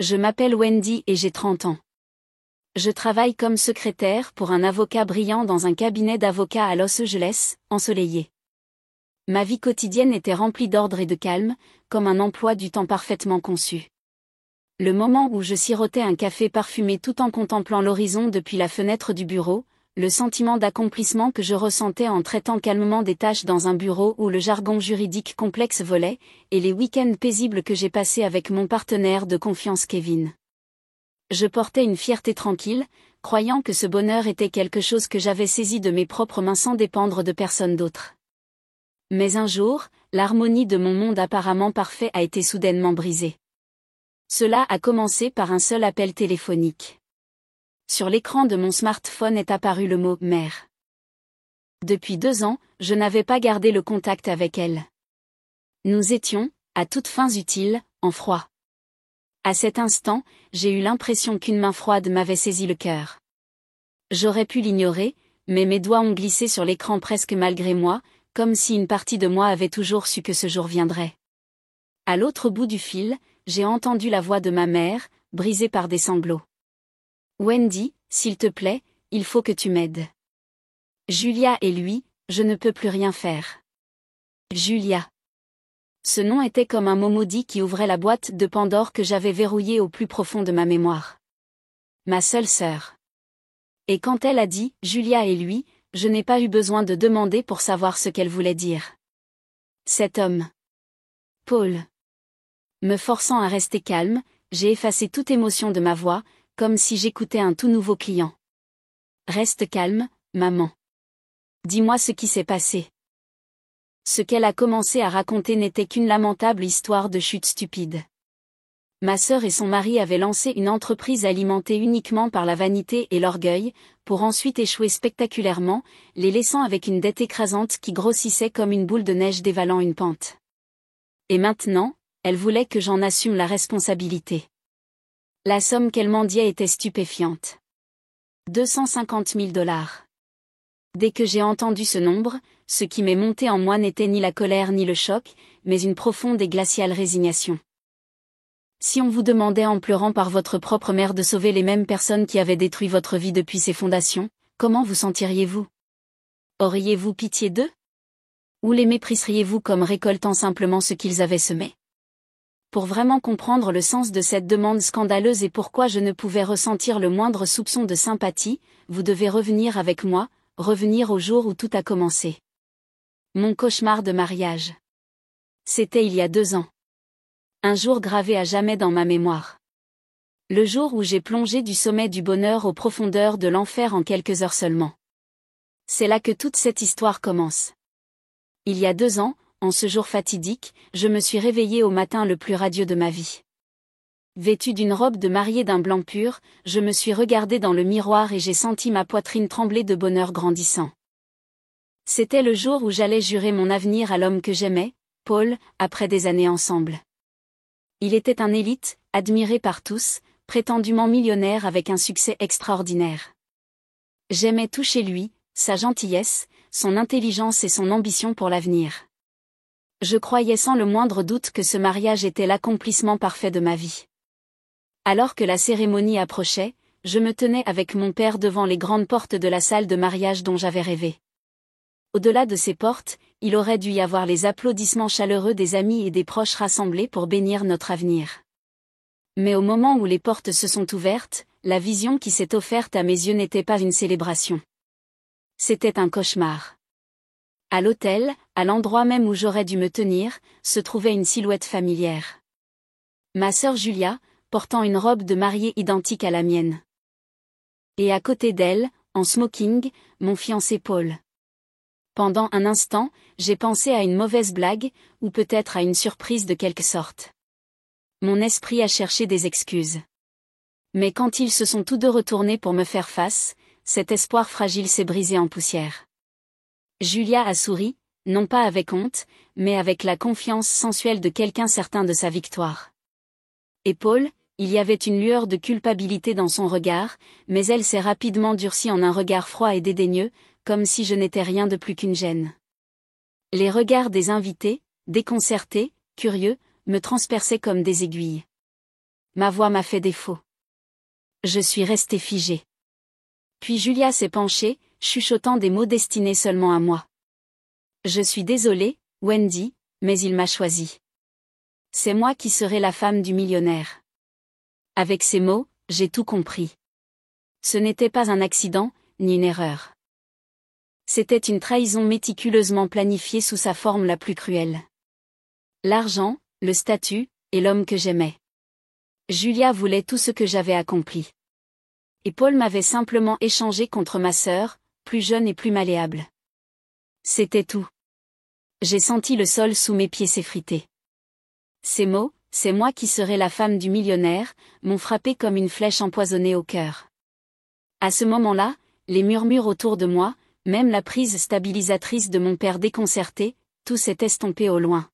Je m'appelle Wendy et j'ai 30 ans. Je travaille comme secrétaire pour un avocat brillant dans un cabinet d'avocats à Los Angeles, ensoleillé. Ma vie quotidienne était remplie d'ordre et de calme, comme un emploi du temps parfaitement conçu. Le moment où je sirotais un café parfumé tout en contemplant l'horizon depuis la fenêtre du bureau, le sentiment d'accomplissement que je ressentais en traitant calmement des tâches dans un bureau où le jargon juridique complexe volait, et les week-ends paisibles que j'ai passés avec mon partenaire de confiance Kevin. Je portais une fierté tranquille, croyant que ce bonheur était quelque chose que j'avais saisi de mes propres mains sans dépendre de personne d'autre. Mais un jour, l'harmonie de mon monde apparemment parfait a été soudainement brisée. Cela a commencé par un seul appel téléphonique. Sur l'écran de mon smartphone est apparu le mot « mère ». Depuis 2 ans, je n'avais pas gardé le contact avec elle. Nous étions, à toutes fins utiles, en froid. À cet instant, j'ai eu l'impression qu'une main froide m'avait saisi le cœur. J'aurais pu l'ignorer, mais mes doigts ont glissé sur l'écran presque malgré moi, comme si une partie de moi avait toujours su que ce jour viendrait. À l'autre bout du fil, j'ai entendu la voix de ma mère, brisée par des sanglots. « Wendy, s'il te plaît, il faut que tu m'aides. Julia et lui, je ne peux plus rien faire. » Julia. Ce nom était comme un mot maudit qui ouvrait la boîte de Pandore que j'avais verrouillée au plus profond de ma mémoire. Ma seule sœur. Et quand elle a dit « Julia et lui », je n'ai pas eu besoin de demander pour savoir ce qu'elle voulait dire. Cet homme. Paul. Me forçant à rester calme, j'ai effacé toute émotion de ma voix, comme si j'écoutais un tout nouveau client. Reste calme, maman. Dis-moi ce qui s'est passé. Ce qu'elle a commencé à raconter n'était qu'une lamentable histoire de chute stupide. Ma sœur et son mari avaient lancé une entreprise alimentée uniquement par la vanité et l'orgueil, pour ensuite échouer spectaculairement, les laissant avec une dette écrasante qui grossissait comme une boule de neige dévalant une pente. Et maintenant, elle voulait que j'en assume la responsabilité. La somme qu'elle mendiait était stupéfiante. 250 000 $. Dès que j'ai entendu ce nombre, ce qui m'est monté en moi n'était ni la colère ni le choc, mais une profonde et glaciale résignation. Si on vous demandait en pleurant par votre propre mère de sauver les mêmes personnes qui avaient détruit votre vie depuis ses fondations, comment vous sentiriez-vous? Auriez-vous pitié d'eux? Ou les mépriseriez-vous comme récoltant simplement ce qu'ils avaient semé? Pour vraiment comprendre le sens de cette demande scandaleuse et pourquoi je ne pouvais ressentir le moindre soupçon de sympathie, vous devez revenir avec moi, revenir au jour où tout a commencé. Mon cauchemar de mariage. C'était il y a 2 ans. Un jour gravé à jamais dans ma mémoire. Le jour où j'ai plongé du sommet du bonheur aux profondeurs de l'enfer en quelques heures seulement. C'est là que toute cette histoire commence. Il y a 2 ans, en ce jour fatidique, je me suis réveillée au matin le plus radieux de ma vie. Vêtue d'une robe de mariée d'un blanc pur, je me suis regardée dans le miroir et j'ai senti ma poitrine trembler de bonheur grandissant. C'était le jour où j'allais jurer mon avenir à l'homme que j'aimais, Paul, après des années ensemble. Il était un élite, admiré par tous, prétendument millionnaire avec un succès extraordinaire. J'aimais tout chez lui, sa gentillesse, son intelligence et son ambition pour l'avenir. Je croyais sans le moindre doute que ce mariage était l'accomplissement parfait de ma vie. Alors que la cérémonie approchait, je me tenais avec mon père devant les grandes portes de la salle de mariage dont j'avais rêvé. Au-delà de ces portes, il aurait dû y avoir les applaudissements chaleureux des amis et des proches rassemblés pour bénir notre avenir. Mais au moment où les portes se sont ouvertes, la vision qui s'est offerte à mes yeux n'était pas une célébration. C'était un cauchemar. À l'autel, à l'endroit même où j'aurais dû me tenir, se trouvait une silhouette familière. Ma sœur Julia, portant une robe de mariée identique à la mienne. Et à côté d'elle, en smoking, mon fiancé Paul. Pendant un instant, j'ai pensé à une mauvaise blague, ou peut-être à une surprise de quelque sorte. Mon esprit a cherché des excuses. Mais quand ils se sont tous deux retournés pour me faire face, cet espoir fragile s'est brisé en poussière. Julia a souri, non pas avec honte, mais avec la confiance sensuelle de quelqu'un certain de sa victoire. Et Paul, il y avait une lueur de culpabilité dans son regard, mais elle s'est rapidement durcie en un regard froid et dédaigneux, comme si je n'étais rien de plus qu'une gêne. Les regards des invités, déconcertés, curieux, me transperçaient comme des aiguilles. Ma voix m'a fait défaut. Je suis resté figé. Puis Julia s'est penchée, chuchotant des mots destinés seulement à moi. Je suis désolée, Wendy, mais il m'a choisi. C'est moi qui serai la femme du millionnaire. Avec ces mots, j'ai tout compris. Ce n'était pas un accident, ni une erreur. C'était une trahison méticuleusement planifiée sous sa forme la plus cruelle. L'argent, le statut, et l'homme que j'aimais. Julia voulait tout ce que j'avais accompli. Et Paul m'avait simplement échangé contre ma sœur, plus jeune et plus malléable. C'était tout. J'ai senti le sol sous mes pieds s'effriter. Ces mots, c'est moi qui serai la femme du millionnaire, m'ont frappé comme une flèche empoisonnée au cœur. À ce moment-là, les murmures autour de moi, même la prise stabilisatrice de mon père déconcerté, tout s'est estompé au loin.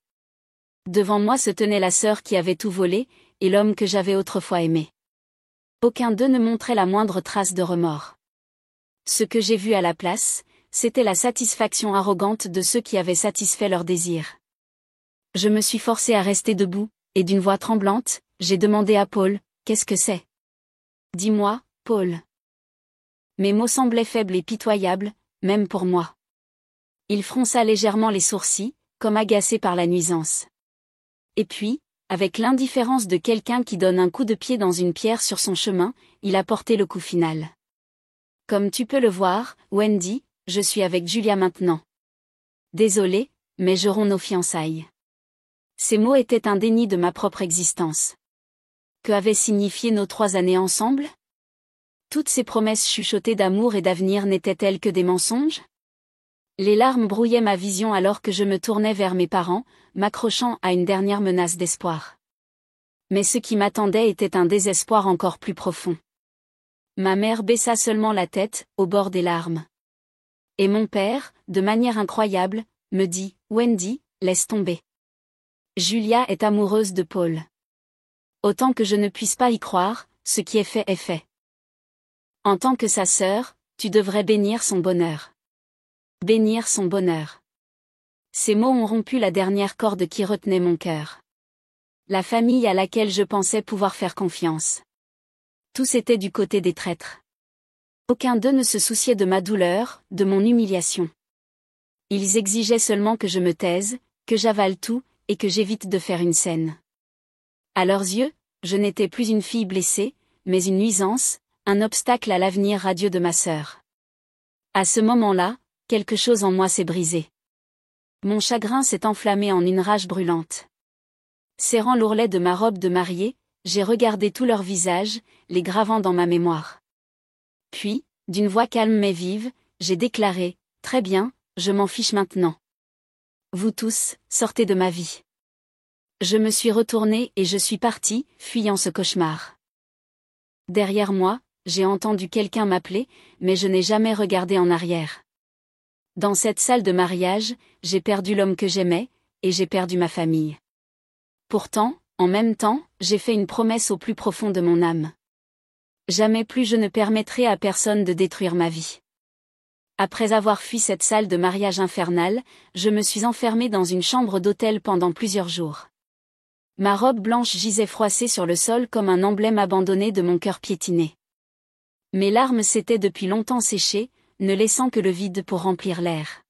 Devant moi se tenait la sœur qui avait tout volé, et l'homme que j'avais autrefois aimé. Aucun d'eux ne montrait la moindre trace de remords. Ce que j'ai vu à la place, c'était la satisfaction arrogante de ceux qui avaient satisfait leurs désirs. Je me suis forcé à rester debout, et d'une voix tremblante, j'ai demandé à Paul, « Qu'est-ce que c'est ? Dis-moi, Paul. » Mes mots semblaient faibles et pitoyables, même pour moi. Il fronça légèrement les sourcils, comme agacé par la nuisance. Et puis, avec l'indifférence de quelqu'un qui donne un coup de pied dans une pierre sur son chemin, il a porté le coup final. Comme tu peux le voir, Wendy, je suis avec Julia maintenant. Désolé, mais je romps nos fiançailles. Ces mots étaient un déni de ma propre existence. Que avaient signifié nos 3 années ensemble ? Toutes ces promesses chuchotées d'amour et d'avenir n'étaient-elles que des mensonges ? Les larmes brouillaient ma vision alors que je me tournais vers mes parents, m'accrochant à une dernière menace d'espoir. Mais ce qui m'attendait était un désespoir encore plus profond. Ma mère baissa seulement la tête, au bord des larmes. Et mon père, de manière incroyable, me dit, « Wendy, laisse tomber. Julia est amoureuse de Paul. » Autant que je ne puisse pas y croire, ce qui est fait est fait. En tant que sa sœur, tu devrais bénir son bonheur. Bénir son bonheur. Ces mots ont rompu la dernière corde qui retenait mon cœur. La famille à laquelle je pensais pouvoir faire confiance. Tous étaient du côté des traîtres. Aucun d'eux ne se souciait de ma douleur, de mon humiliation. Ils exigeaient seulement que je me taise, que j'avale tout, et que j'évite de faire une scène. À leurs yeux, je n'étais plus une fille blessée, mais une nuisance, un obstacle à l'avenir radieux de ma sœur. À ce moment-là, quelque chose en moi s'est brisé. Mon chagrin s'est enflammé en une rage brûlante. Serrant l'ourlet de ma robe de mariée, j'ai regardé tous leurs visages, les gravant dans ma mémoire. Puis, d'une voix calme mais vive, j'ai déclaré, « Très bien, je m'en fiche maintenant. Vous tous, sortez de ma vie. » Je me suis retournée et je suis partie, fuyant ce cauchemar. Derrière moi, j'ai entendu quelqu'un m'appeler, mais je n'ai jamais regardé en arrière. Dans cette salle de mariage, j'ai perdu l'homme que j'aimais, et j'ai perdu ma famille. Pourtant, en même temps, j'ai fait une promesse au plus profond de mon âme. Jamais plus je ne permettrai à personne de détruire ma vie. Après avoir fui cette salle de mariage infernale, je me suis enfermée dans une chambre d'hôtel pendant plusieurs jours. Ma robe blanche gisait froissée sur le sol comme un emblème abandonné de mon cœur piétiné. Mes larmes s'étaient depuis longtemps séchées, ne laissant que le vide pour remplir l'air.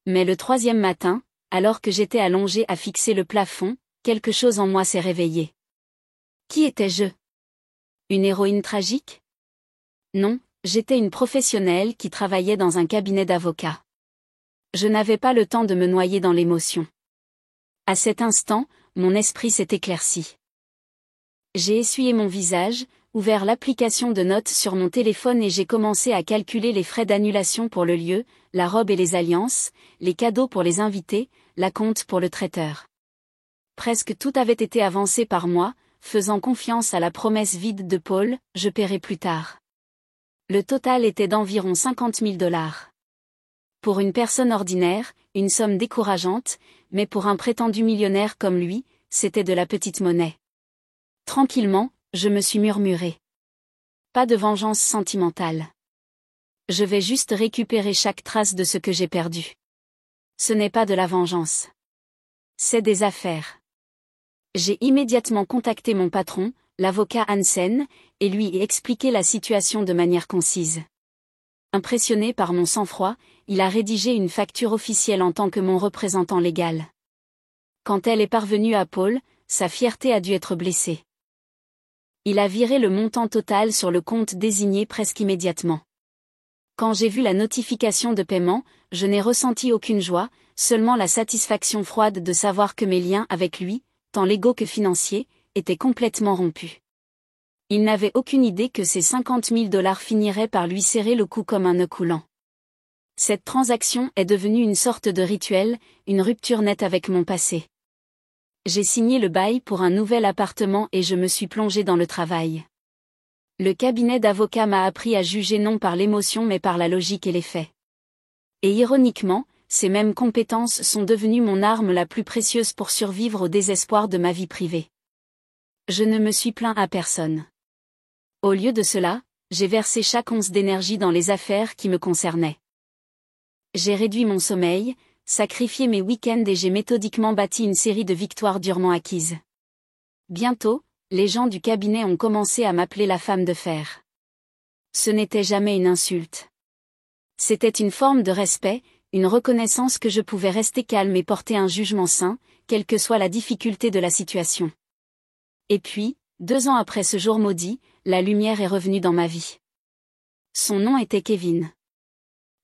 Mais le 3e matin, alors que j'étais allongée à fixer le plafond, quelque chose en moi s'est réveillé. Qui étais-je ? Une héroïne tragique ? Non, j'étais une professionnelle qui travaillait dans un cabinet d'avocats. Je n'avais pas le temps de me noyer dans l'émotion. À cet instant, mon esprit s'est éclairci. J'ai essuyé mon visage, ouvert l'application de notes sur mon téléphone et j'ai commencé à calculer les frais d'annulation pour le lieu, la robe et les alliances, les cadeaux pour les invités, la compte pour le traiteur. Presque tout avait été avancé par moi, faisant confiance à la promesse vide de Paul, je paierai plus tard. Le total était d'environ 50 000 $. Pour une personne ordinaire, une somme décourageante, mais pour un prétendu millionnaire comme lui, c'était de la petite monnaie. Tranquillement, je me suis murmuré. Pas de vengeance sentimentale. Je vais juste récupérer chaque trace de ce que j'ai perdu. Ce n'est pas de la vengeance. C'est des affaires. J'ai immédiatement contacté mon patron, l'avocat Hansen, et lui expliquer la situation de manière concise. Impressionné par mon sang-froid, il a rédigé une facture officielle en tant que mon représentant légal. Quand elle est parvenue à Paul, sa fierté a dû être blessée. Il a viré le montant total sur le compte désigné presque immédiatement. Quand j'ai vu la notification de paiement, je n'ai ressenti aucune joie, seulement la satisfaction froide de savoir que mes liens avec lui, tant légaux que financiers, étaient complètement rompus. Il n'avait aucune idée que ces 50 000 $ finiraient par lui serrer le cou comme un nœud coulant. Cette transaction est devenue une sorte de rituel, une rupture nette avec mon passé. J'ai signé le bail pour un nouvel appartement et je me suis plongé dans le travail. Le cabinet d'avocats m'a appris à juger non par l'émotion mais par la logique et les faits. Et ironiquement, ces mêmes compétences sont devenues mon arme la plus précieuse pour survivre au désespoir de ma vie privée. Je ne me suis plaint à personne. Au lieu de cela, j'ai versé chaque once d'énergie dans les affaires qui me concernaient. J'ai réduit mon sommeil, sacrifié mes week-ends et j'ai méthodiquement bâti une série de victoires durement acquises. Bientôt, les gens du cabinet ont commencé à m'appeler la femme de fer. Ce n'était jamais une insulte. C'était une forme de respect, une reconnaissance que je pouvais rester calme et porter un jugement sain, quelle que soit la difficulté de la situation. Et puis, 2 ans après ce jour maudit, la lumière est revenue dans ma vie. Son nom était Kevin.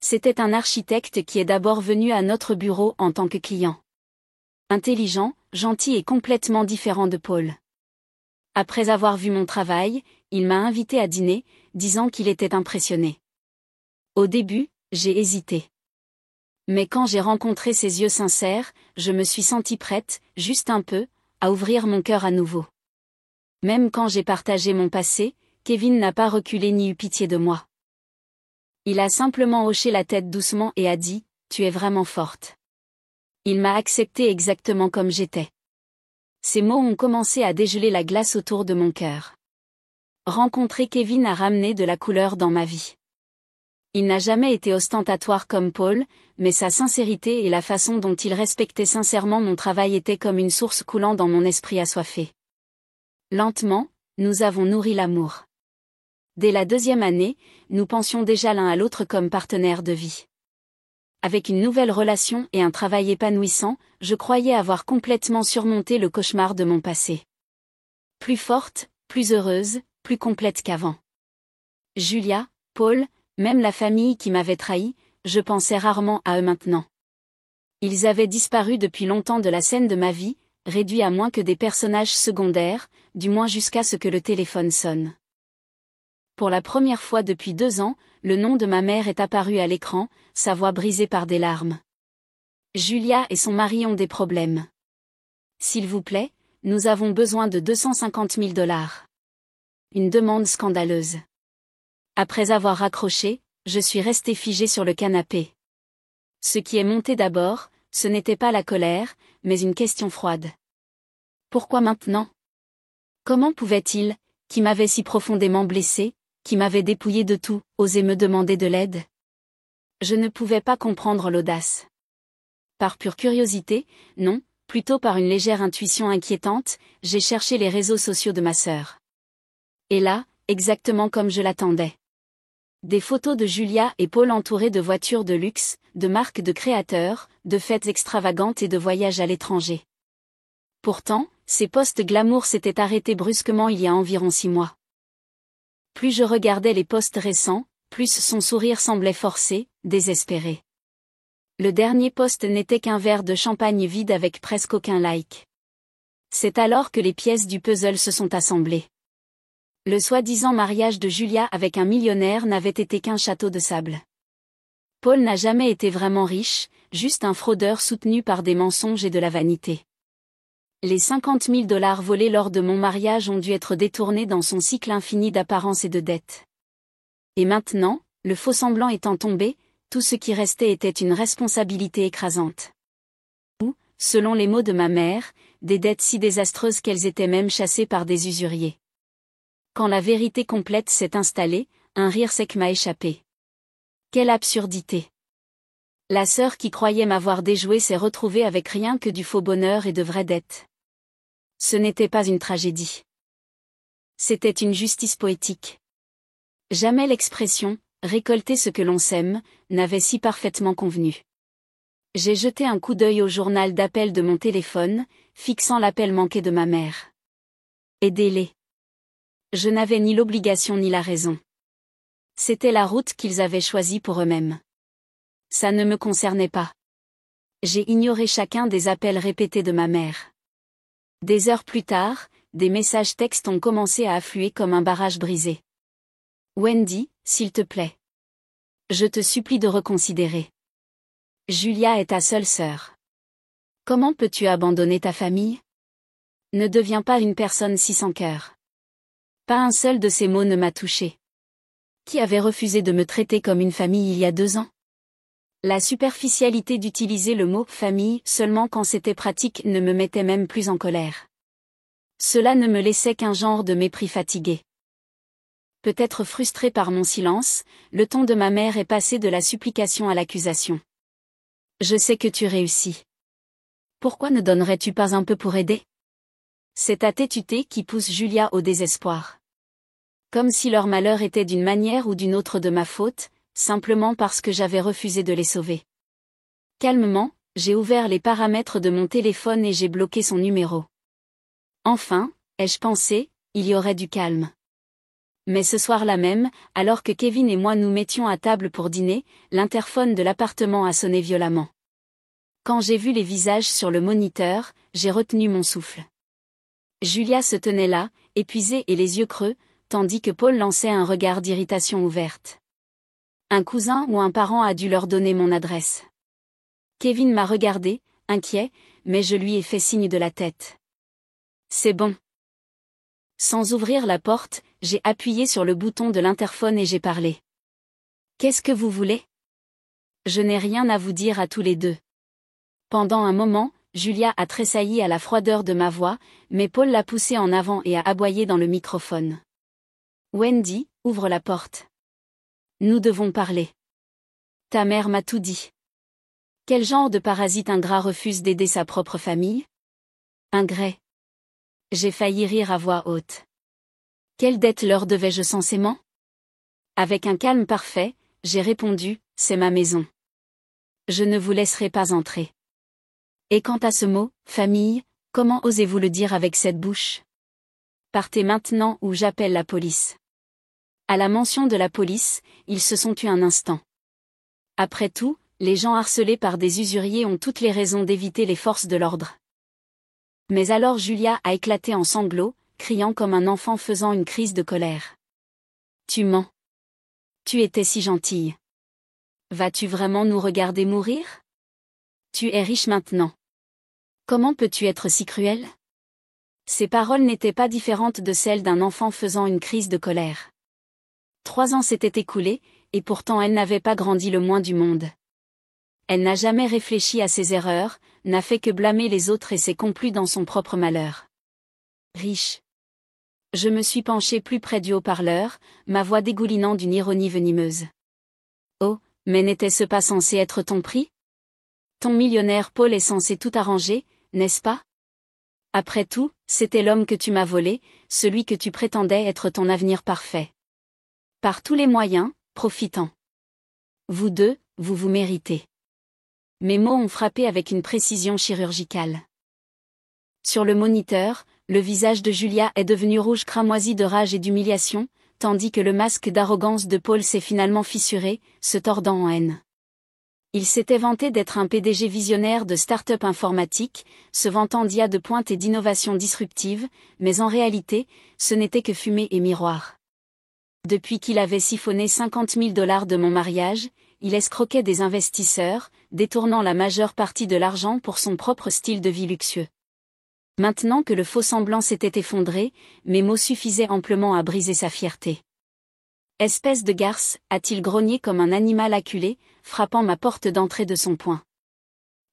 C'était un architecte qui est d'abord venu à notre bureau en tant que client. Intelligent, gentil et complètement différent de Paul. Après avoir vu mon travail, il m'a invité à dîner, disant qu'il était impressionné. Au début, j'ai hésité. Mais quand j'ai rencontré ses yeux sincères, je me suis sentie prête, juste un peu, à ouvrir mon cœur à nouveau. Même quand j'ai partagé mon passé, Kevin n'a pas reculé ni eu pitié de moi. Il a simplement hoché la tête doucement et a dit « Tu es vraiment forte ». Il m'a accepté exactement comme j'étais. Ces mots ont commencé à dégeler la glace autour de mon cœur. Rencontrer Kevin a ramené de la couleur dans ma vie. Il n'a jamais été ostentatoire comme Paul, mais sa sincérité et la façon dont il respectait sincèrement mon travail étaient comme une source coulant dans mon esprit assoiffé. Lentement, nous avons nourri l'amour. Dès la 2e année, nous pensions déjà l'un à l'autre comme partenaires de vie. Avec une nouvelle relation et un travail épanouissant, je croyais avoir complètement surmonté le cauchemar de mon passé. Plus forte, plus heureuse, plus complète qu'avant. Julia, Paul, même la famille qui m'avait trahi, je pensais rarement à eux maintenant. Ils avaient disparu depuis longtemps de la scène de ma vie, réduits à moins que des personnages secondaires, du moins jusqu'à ce que le téléphone sonne. Pour la première fois depuis 2 ans, le nom de ma mère est apparu à l'écran, sa voix brisée par des larmes. Julia et son mari ont des problèmes. S'il vous plaît, nous avons besoin de 250 000 $. Une demande scandaleuse. Après avoir raccroché, je suis restée figée sur le canapé. Ce qui est monté d'abord, ce n'était pas la colère, mais une question froide. Pourquoi maintenant? Comment pouvait-il, qui m'avait si profondément blessée, qui m'avait dépouillée de tout, oser me demander de l'aide? Je ne pouvais pas comprendre l'audace. Par pure curiosité, non, plutôt par une légère intuition inquiétante, j'ai cherché les réseaux sociaux de ma sœur. Et là, exactement comme je l'attendais. Des photos de Julia et Paul entourés de voitures de luxe, de marques de créateurs, de fêtes extravagantes et de voyages à l'étranger. Pourtant, ces posts glamour s'étaient arrêtés brusquement il y a environ 6 mois. Plus je regardais les posts récents, plus son sourire semblait forcé, désespéré. Le dernier post n'était qu'un verre de champagne vide avec presque aucun like. C'est alors que les pièces du puzzle se sont assemblées. Le soi-disant mariage de Julia avec un millionnaire n'avait été qu'un château de sable. Paul n'a jamais été vraiment riche, juste un fraudeur soutenu par des mensonges et de la vanité. Les 50 000 $ volés lors de mon mariage ont dû être détournés dans son cycle infini d'apparence et de dettes. Et maintenant, le faux-semblant étant tombé, tout ce qui restait était une responsabilité écrasante. Ou, selon les mots de ma mère, des dettes si désastreuses qu'elles étaient même chassées par des usuriers. Quand la vérité complète s'est installée, un rire sec m'a échappé. Quelle absurdité! La sœur qui croyait m'avoir déjoué s'est retrouvée avec rien que du faux bonheur et de vraies dettes. Ce n'était pas une tragédie. C'était une justice poétique. Jamais l'expression « récolter ce que l'on sème » n'avait si parfaitement convenu. J'ai jeté un coup d'œil au journal d'appel de mon téléphone, fixant l'appel manqué de ma mère. Aidez-les. Je n'avais ni l'obligation ni la raison. C'était la route qu'ils avaient choisie pour eux-mêmes. Ça ne me concernait pas. J'ai ignoré chacun des appels répétés de ma mère. Des heures plus tard, des messages textes ont commencé à affluer comme un barrage brisé. Wendy, s'il te plaît. Je te supplie de reconsidérer. Julia est ta seule sœur. Comment peux-tu abandonner ta famille? Ne deviens pas une personne si sans cœur. Pas un seul de ces mots ne m'a touché. Qui avait refusé de me traiter comme une famille il y a 2 ans? La superficialité d'utiliser le mot « famille » seulement quand c'était pratique ne me mettait même plus en colère. Cela ne me laissait qu'un genre de mépris fatigué. Peut-être frustré par mon silence, le ton de ma mère est passé de la supplication à l'accusation. Je sais que tu réussis. Pourquoi ne donnerais-tu pas un peu pour aider? C'est ta tétuité qui pousse Julia au désespoir. Comme si leur malheur était d'une manière ou d'une autre de ma faute, simplement parce que j'avais refusé de les sauver. Calmement, j'ai ouvert les paramètres de mon téléphone et j'ai bloqué son numéro. Enfin, ai-je pensé, il y aurait du calme. Mais ce soir-là même, alors que Kevin et moi nous mettions à table pour dîner, l'interphone de l'appartement a sonné violemment. Quand j'ai vu les visages sur le moniteur, j'ai retenu mon souffle. Julia se tenait là, épuisée et les yeux creux, tandis que Paul lançait un regard d'irritation ouverte. Un cousin ou un parent a dû leur donner mon adresse. Kevin m'a regardé, inquiet, mais je lui ai fait signe de la tête. C'est bon. Sans ouvrir la porte, j'ai appuyé sur le bouton de l'interphone et j'ai parlé. Qu'est-ce que vous voulez? Je n'ai rien à vous dire à tous les deux. Pendant un moment, Julia a tressailli à la froideur de ma voix, mais Paul l'a poussée en avant et a aboyé dans le microphone. Wendy, ouvre la porte. Nous devons parler. Ta mère m'a tout dit. Quel genre de parasite ingrat refuse d'aider sa propre famille? Ingrat. J'ai failli rire à voix haute. Quelle dette leur devais-je censément? Avec un calme parfait, j'ai répondu, c'est ma maison. Je ne vous laisserai pas entrer. Et quant à ce mot, famille, comment osez-vous le dire avec cette bouche? Partez maintenant ou j'appelle la police. À la mention de la police, ils se sont tus un instant. Après tout, les gens harcelés par des usuriers ont toutes les raisons d'éviter les forces de l'ordre. Mais alors Julia a éclaté en sanglots, criant comme un enfant faisant une crise de colère. Tu mens. Tu étais si gentille. Vas-tu vraiment nous regarder mourir? Tu es riche maintenant. Comment peux-tu être si cruel? Ces paroles n'étaient pas différentes de celles d'un enfant faisant une crise de colère. 3 ans s'étaient écoulés, et pourtant elle n'avait pas grandi le moins du monde. Elle n'a jamais réfléchi à ses erreurs, n'a fait que blâmer les autres et s'est complue dans son propre malheur. Riche. Je me suis penchée plus près du haut-parleur, ma voix dégoulinant d'une ironie venimeuse. Oh, mais n'était-ce pas censé être ton prix? Ton millionnaire Paul est censé tout arranger, n'est-ce pas? Après tout, c'était l'homme que tu m'as volé, celui que tu prétendais être ton avenir parfait. Par tous les moyens, profitant. Vous deux, vous vous méritez. Mes mots ont frappé avec une précision chirurgicale. Sur le moniteur, le visage de Julia est devenu rouge cramoisi de rage et d'humiliation, tandis que le masque d'arrogance de Paul s'est finalement fissuré, se tordant en haine. Il s'était vanté d'être un PDG visionnaire de start-up informatique, se vantant d'IA de pointe et d'innovation disruptive, mais en réalité, ce n'était que fumée et miroir. Depuis qu'il avait siphonné 50 000 $ de mon mariage, il escroquait des investisseurs, détournant la majeure partie de l'argent pour son propre style de vie luxueux. Maintenant que le faux-semblant s'était effondré, mes mots suffisaient amplement à briser sa fierté. Espèce de garce, a-t-il grogné comme un animal acculé, frappant ma porte d'entrée de son poing.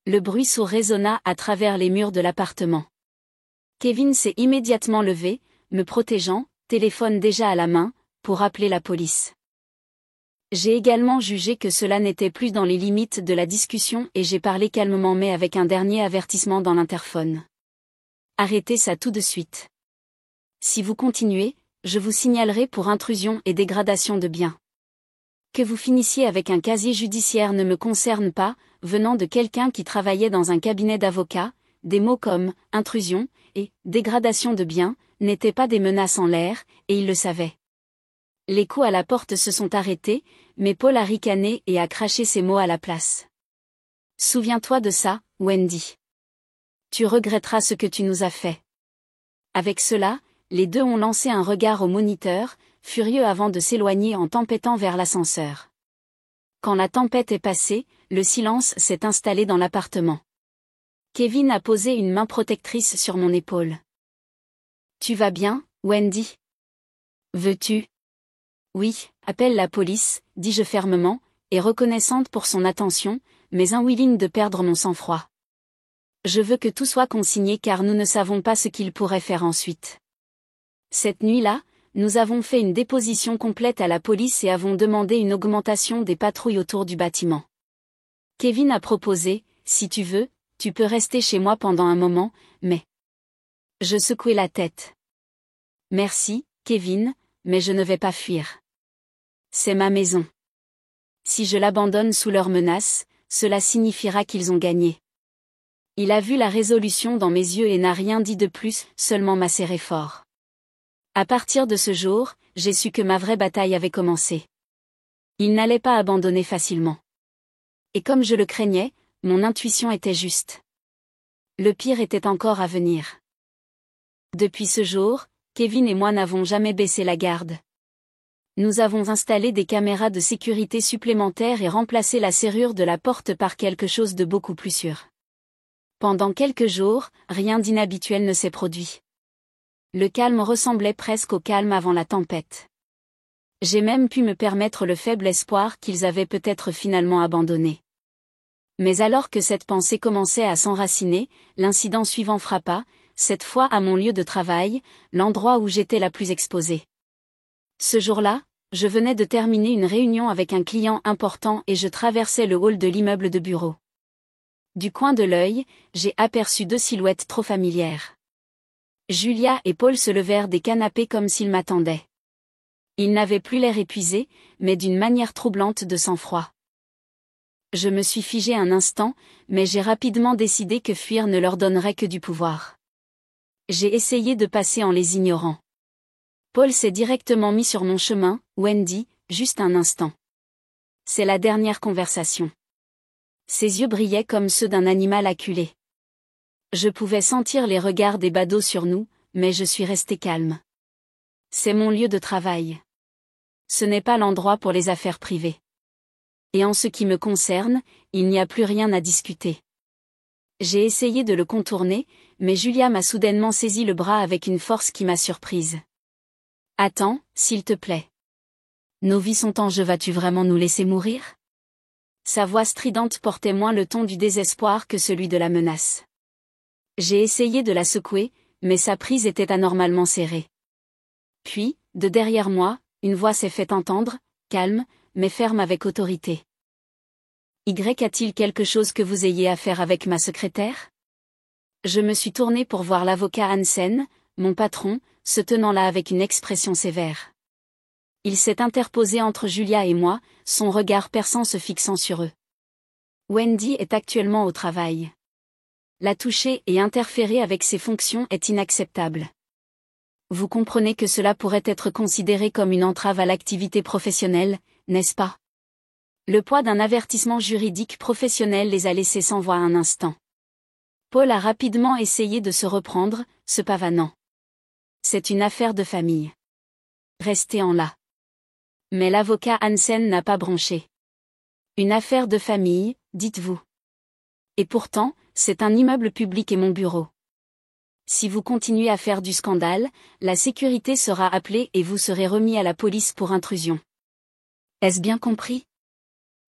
Le bruit sourd résonna à travers les murs de l'appartement. Kevin s'est immédiatement levé, me protégeant, téléphone déjà à la main, pour appeler la police. J'ai également jugé que cela n'était plus dans les limites de la discussion et j'ai parlé calmement mais avec un dernier avertissement dans l'interphone. Arrêtez ça tout de suite. Si vous continuez, je vous signalerai pour intrusion et dégradation de biens. Que vous finissiez avec un casier judiciaire ne me concerne pas, venant de quelqu'un qui travaillait dans un cabinet d'avocats, des mots comme « intrusion » et « dégradation de biens » n'étaient pas des menaces en l'air, et il le savait. Les coups à la porte se sont arrêtés, mais Paul a ricané et a craché ces mots à la place. « Souviens-toi de ça, Wendy. Tu regretteras ce que tu nous as fait. » Avec cela, les deux ont lancé un regard au moniteur, furieux avant de s'éloigner en tempêtant vers l'ascenseur. Quand la tempête est passée, le silence s'est installé dans l'appartement. Kevin a posé une main protectrice sur mon épaule. « Tu vas bien, Wendy ? Veux-tu ? » « Oui, appelle la police, dis-je fermement, et reconnaissante pour son attention, mais unwilling de perdre mon sang-froid. Je veux que tout soit consigné car nous ne savons pas ce qu'il pourrait faire ensuite. Cette nuit-là, nous avons fait une déposition complète à la police et avons demandé une augmentation des patrouilles autour du bâtiment. Kevin a proposé, si tu veux, tu peux rester chez moi pendant un moment, mais... Je secouai la tête. Merci, Kevin, mais je ne vais pas fuir. C'est ma maison. Si je l'abandonne sous leur menace, cela signifiera qu'ils ont gagné. Il a vu la résolution dans mes yeux et n'a rien dit de plus, seulement m'a serré fort. À partir de ce jour, j'ai su que ma vraie bataille avait commencé. Il n'allait pas abandonner facilement. Et comme je le craignais, mon intuition était juste. Le pire était encore à venir. Depuis ce jour, Kevin et moi n'avons jamais baissé la garde. Nous avons installé des caméras de sécurité supplémentaires et remplacé la serrure de la porte par quelque chose de beaucoup plus sûr. Pendant quelques jours, rien d'inhabituel ne s'est produit. Le calme ressemblait presque au calme avant la tempête. J'ai même pu me permettre le faible espoir qu'ils avaient peut-être finalement abandonné. Mais alors que cette pensée commençait à s'enraciner, l'incident suivant frappa, cette fois à mon lieu de travail, l'endroit où j'étais la plus exposée. Ce jour-là, je venais de terminer une réunion avec un client important et je traversais le hall de l'immeuble de bureau. Du coin de l'œil, j'ai aperçu deux silhouettes trop familières. Julia et Paul se levèrent des canapés comme s'ils m'attendaient. Ils n'avaient plus l'air épuisés, mais d'une manière troublante de sang-froid. Je me suis figé un instant, mais j'ai rapidement décidé que fuir ne leur donnerait que du pouvoir. J'ai essayé de passer en les ignorant. Paul s'est directement mis sur mon chemin, Wendy, juste un instant. C'est la dernière conversation. Ses yeux brillaient comme ceux d'un animal acculé. Je pouvais sentir les regards des badauds sur nous, mais je suis resté calme. C'est mon lieu de travail. Ce n'est pas l'endroit pour les affaires privées. Et en ce qui me concerne, il n'y a plus rien à discuter. J'ai essayé de le contourner, mais Julia m'a soudainement saisi le bras avec une force qui m'a surprise. « Attends, s'il te plaît. Nos vies sont en jeu, vas-tu vraiment nous laisser mourir ?» Sa voix stridente portait moins le ton du désespoir que celui de la menace. J'ai essayé de la secouer, mais sa prise était anormalement serrée. Puis, de derrière moi, une voix s'est fait entendre, calme, mais ferme avec autorité. « Y a-t-il quelque chose que vous ayez à faire avec ma secrétaire ?» Je me suis tourné pour voir l'avocat Hansen, mon patron, se tenant là avec une expression sévère. Il s'est interposé entre Julia et moi, son regard perçant se fixant sur eux. Wendy est actuellement au travail. La toucher et interférer avec ses fonctions est inacceptable. Vous comprenez que cela pourrait être considéré comme une entrave à l'activité professionnelle, n'est-ce pas? Le poids d'un avertissement juridique professionnel les a laissés sans voix un instant. Paul a rapidement essayé de se reprendre, se pavanant. C'est une affaire de famille. Restez en là. Mais l'avocat Hansen n'a pas bronché. Une affaire de famille, dites-vous. Et pourtant, c'est un immeuble public et mon bureau. Si vous continuez à faire du scandale, la sécurité sera appelée et vous serez remis à la police pour intrusion. Est-ce bien compris?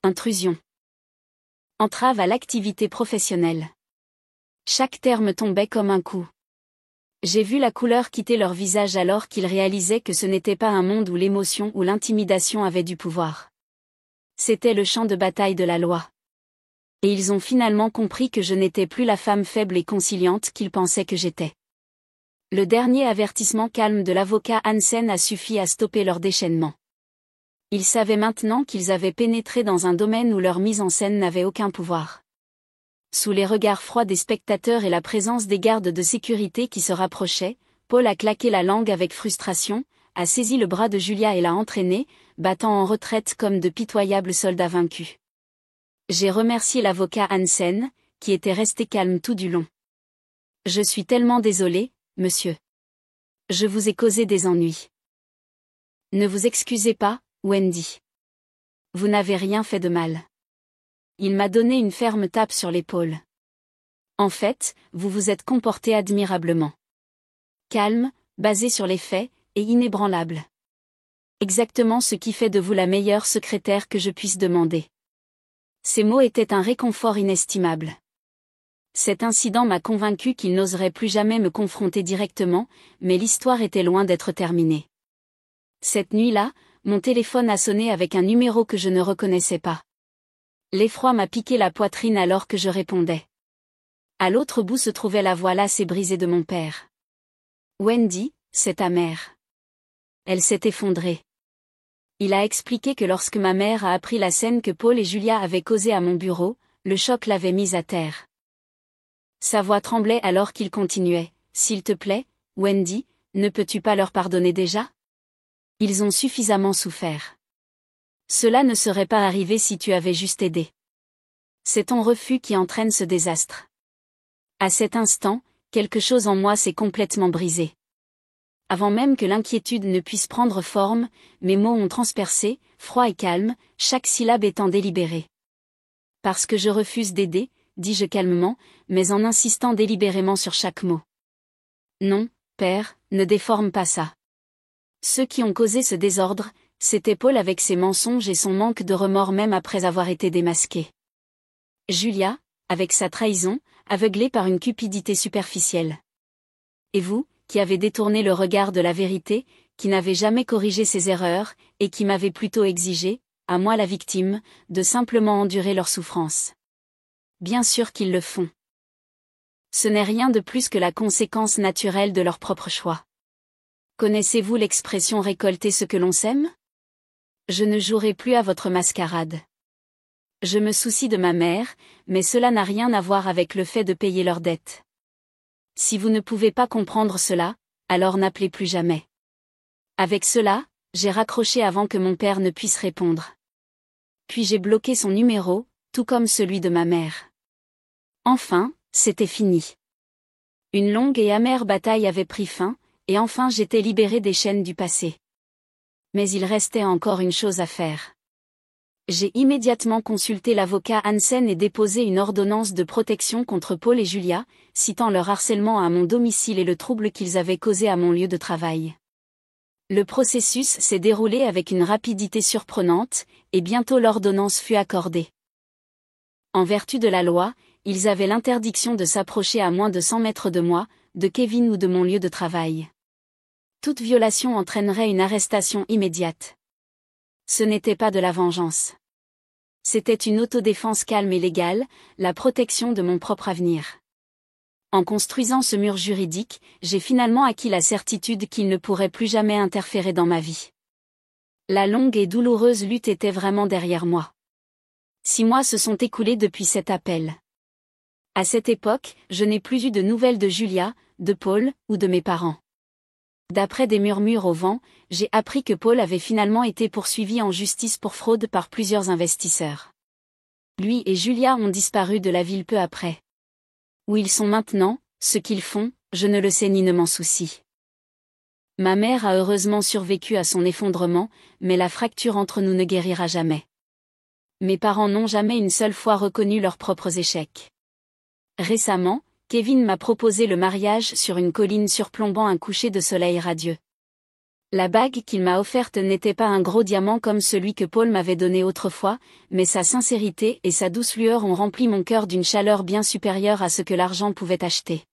Intrusion. Entrave à l'activité professionnelle. Chaque terme tombait comme un coup. J'ai vu la couleur quitter leur visage alors qu'ils réalisaient que ce n'était pas un monde où l'émotion ou l'intimidation avaient du pouvoir. C'était le champ de bataille de la loi. Et ils ont finalement compris que je n'étais plus la femme faible et conciliante qu'ils pensaient que j'étais. Le dernier avertissement calme de l'avocat Hansen a suffi à stopper leur déchaînement. Ils savaient maintenant qu'ils avaient pénétré dans un domaine où leur mise en scène n'avait aucun pouvoir. Sous les regards froids des spectateurs et la présence des gardes de sécurité qui se rapprochaient, Paul a claqué la langue avec frustration, a saisi le bras de Julia et l'a entraînée, battant en retraite comme de pitoyables soldats vaincus. J'ai remercié l'avocat Hansen, qui était resté calme tout du long. Je suis tellement désolé, monsieur. Je vous ai causé des ennuis. Ne vous excusez pas, Wendy. Vous n'avez rien fait de mal. Il m'a donné une ferme tape sur l'épaule. En fait, vous vous êtes comporté admirablement. Calme, basé sur les faits, et inébranlable. Exactement ce qui fait de vous la meilleure secrétaire que je puisse demander. Ces mots étaient un réconfort inestimable. Cet incident m'a convaincu qu'il n'oserait plus jamais me confronter directement, mais l'histoire était loin d'être terminée. Cette nuit-là, mon téléphone a sonné avec un numéro que je ne reconnaissais pas. L'effroi m'a piqué la poitrine alors que je répondais. À l'autre bout se trouvait la voix lasse et brisée de mon père. Wendy, c'est ta mère. Elle s'est effondrée. Il a expliqué que lorsque ma mère a appris la scène que Paul et Julia avaient causée à mon bureau, le choc l'avait mise à terre. Sa voix tremblait alors qu'il continuait. S'il te plaît, Wendy, ne peux-tu pas leur pardonner déjà? Ils ont suffisamment souffert. Cela ne serait pas arrivé si tu avais juste aidé. C'est ton refus qui entraîne ce désastre. À cet instant, quelque chose en moi s'est complètement brisé. Avant même que l'inquiétude ne puisse prendre forme, mes mots ont transpercé, froid et calme, chaque syllabe étant délibérée. Parce que je refuse d'aider, dis-je calmement, mais en insistant délibérément sur chaque mot. Non, père, ne déforme pas ça. Ceux qui ont causé ce désordre, c'était Paul avec ses mensonges et son manque de remords même après avoir été démasqué. Julia, avec sa trahison, aveuglée par une cupidité superficielle. Et vous, qui avez détourné le regard de la vérité, qui n'avez jamais corrigé ses erreurs, et qui m'avez plutôt exigé, à moi la victime, de simplement endurer leur souffrance. Bien sûr qu'ils le font. Ce n'est rien de plus que la conséquence naturelle de leur propre choix. Connaissez-vous l'expression récolter ce que l'on sème? Je ne jouerai plus à votre mascarade. Je me soucie de ma mère, mais cela n'a rien à voir avec le fait de payer leurs dettes. Si vous ne pouvez pas comprendre cela, alors n'appelez plus jamais. Avec cela, j'ai raccroché avant que mon père ne puisse répondre. Puis j'ai bloqué son numéro, tout comme celui de ma mère. Enfin, c'était fini. Une longue et amère bataille avait pris fin, et enfin j'étais libéré des chaînes du passé. Mais il restait encore une chose à faire. J'ai immédiatement consulté l'avocat Hansen et déposé une ordonnance de protection contre Paul et Julia, citant leur harcèlement à mon domicile et le trouble qu'ils avaient causé à mon lieu de travail. Le processus s'est déroulé avec une rapidité surprenante, et bientôt l'ordonnance fut accordée. En vertu de la loi, ils avaient l'interdiction de s'approcher à moins de 100 mètres de moi, de Kevin ou de mon lieu de travail. Toute violation entraînerait une arrestation immédiate. Ce n'était pas de la vengeance. C'était une autodéfense calme et légale, la protection de mon propre avenir. En construisant ce mur juridique, j'ai finalement acquis la certitude qu'il ne pourrait plus jamais interférer dans ma vie. La longue et douloureuse lutte était vraiment derrière moi. 6 mois se sont écoulés depuis cet appel. À cette époque, je n'ai plus eu de nouvelles de Julia, de Paul, ou de mes parents. D'après des murmures au vent, j'ai appris que Paul avait finalement été poursuivi en justice pour fraude par plusieurs investisseurs. Lui et Julia ont disparu de la ville peu après. Où ils sont maintenant, ce qu'ils font, je ne le sais ni ne m'en soucie. Ma mère a heureusement survécu à son effondrement, mais la fracture entre nous ne guérira jamais. Mes parents n'ont jamais une seule fois reconnu leurs propres échecs. Récemment, Kevin m'a proposé le mariage sur une colline surplombant un coucher de soleil radieux. La bague qu'il m'a offerte n'était pas un gros diamant comme celui que Paul m'avait donné autrefois, mais sa sincérité et sa douce lueur ont rempli mon cœur d'une chaleur bien supérieure à ce que l'argent pouvait acheter.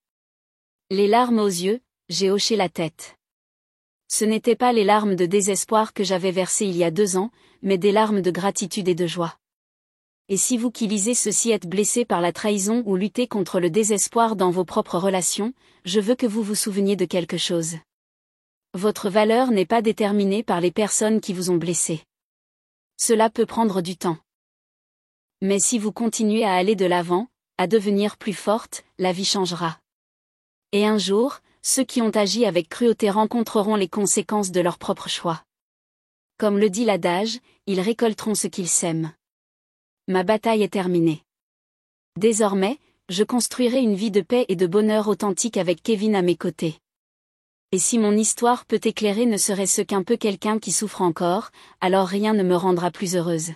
Les larmes aux yeux, j'ai hoché la tête. Ce n'étaient pas les larmes de désespoir que j'avais versées il y a 2 ans, mais des larmes de gratitude et de joie. Et si vous qui lisez ceci êtes blessé par la trahison ou luttez contre le désespoir dans vos propres relations, je veux que vous vous souveniez de quelque chose. Votre valeur n'est pas déterminée par les personnes qui vous ont blessé. Cela peut prendre du temps. Mais si vous continuez à aller de l'avant, à devenir plus forte, la vie changera. Et un jour, ceux qui ont agi avec cruauté rencontreront les conséquences de leur propre choix. Comme le dit l'adage, ils récolteront ce qu'ils sèment. Ma bataille est terminée. Désormais, je construirai une vie de paix et de bonheur authentique avec Kevin à mes côtés. Et si mon histoire peut éclairer ne serait-ce qu'un peu quelqu'un qui souffre encore, alors rien ne me rendra plus heureuse.